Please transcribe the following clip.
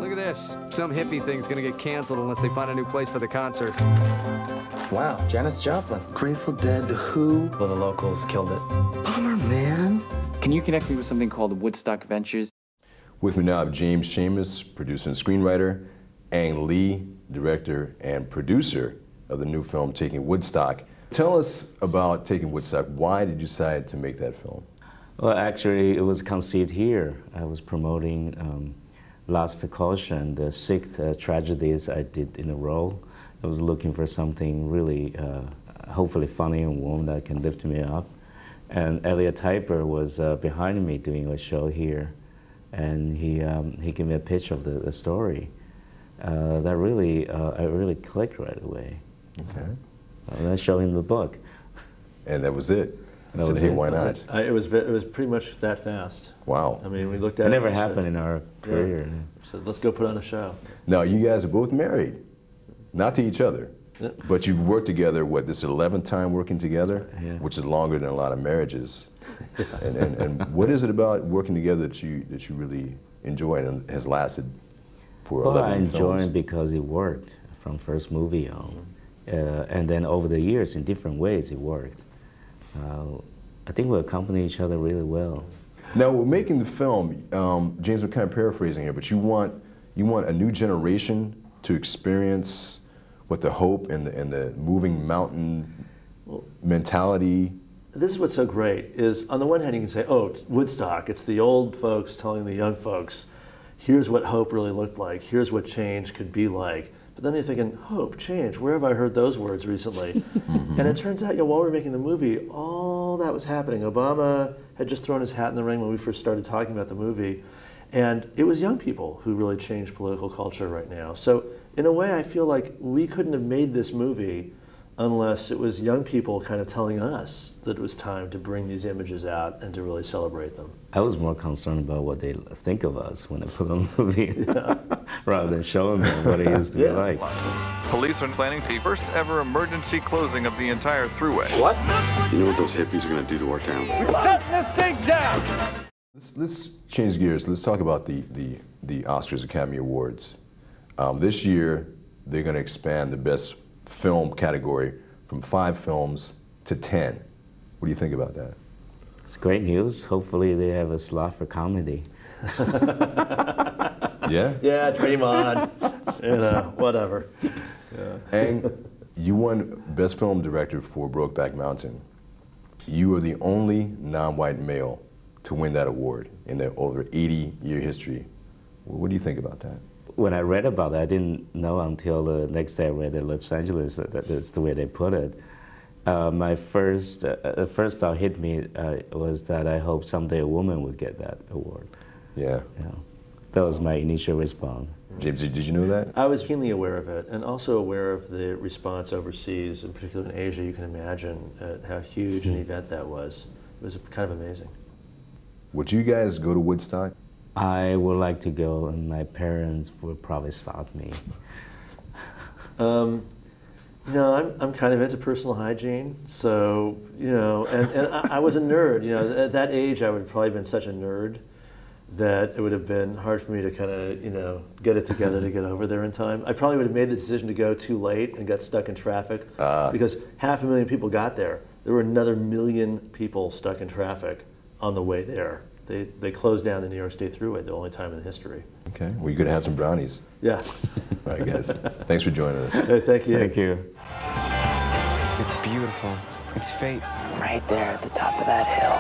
Look at this. Some hippie thing's gonna get canceled unless they find a new place for the concert. Wow, Janis Joplin. Grateful Dead, The Who. Well, the locals killed it. Bummer, man. Can you connect me with something called Woodstock Ventures? With me now, I have James Schamus, producer and screenwriter, Ang Lee, director and producer of the new film, Taking Woodstock. Tell us about Taking Woodstock. Why did you decide to make that film? Well, actually, it was conceived here. I was promoting Last Caution, the sixth tragedies I did in a row. I was looking for something really, hopefully funny and warm that can lift me up. And Elliot Typer was behind me doing a show here, and he gave me a pitch of the story. That really, I really clicked right away. Okay. And I showed him the book. And that was it. I said, was hey, it. why not? It was pretty much that fast. Wow. I mean, we looked at It it. never and happened said, in our career. Yeah. So let's go put on a show. Now, you guys are both married, not to each other, Yeah. but you've worked together, what, this is the 11th time working together? Yeah. Which is longer than a lot of marriages. and what is it about working together that you really enjoy and has lasted for Well, 11 I enjoy films? it because it worked from first movie on. And then over the years, in different ways, it worked. I think we accompany each other really well. Now, we're making the film, James, I'm kind of paraphrasing here, but you want a new generation to experience what the hope and the moving mountain mentality. This is what's so great, is on the one hand you can say, oh, it's Woodstock, it's the old folks telling the young folks, here's what hope really looked like, here's what change could be like. But then you're thinking, hope, change, where have I heard those words recently? And it turns out, while we were making the movie, all that was happening. Obama had just thrown his hat in the ring when we first started talking about the movie. And it was young people who really changed political culture right now. So in a way, I feel like we couldn't have made this movie unless it was young people kind of telling us that it was time to bring these images out and to really celebrate them. I was more concerned about what they think of us when they put on the movie, rather than showing them what it used to be like. Police are planning the first ever emergency closing of the entire thruway. What? You know what those hippies are going to do to our town? Shut this thing down! Let's change gears. Let's talk about the Oscars Academy Awards. This year, they're going to expand the Best Film category from 5 films to 10. What do you think about that? It's great news. Hopefully they have a slot for comedy. Yeah? Yeah, dream on. Whatever. And you won Best Film Director for Brokeback Mountain. You are the only non-white male to win that award in the over 80-year history. What do you think about that? When I read about it, I didn't know until the next day I read in Los Angeles that that's the way they put it. My first thought hit me was that I hope someday a woman would get that award. Yeah. That was my initial response. James, did you know that? I was keenly aware of it, and also aware of the response overseas, in particular in Asia. You can imagine how huge an event that was. It was kind of amazing. Would you guys go to Woodstock? I would like to go, and my parents would probably stop me. I'm kind of into personal hygiene, so, and I was a nerd. At that age, I would have probably been such a nerd that it would have been hard for me to kind of, get it together to get over there in time. I probably would have made the decision to go too late and got stuck in traffic because 500,000 people got there. There were another 1 million people stuck in traffic on the way there. They closed down the New York State Thruway, the only time in history. Okay, well, you could have had some brownies. Yeah. All right, guys. Thanks for joining us. Hey, thank you. Thank you. It's beautiful. It's fate. Right there at the top of that hill.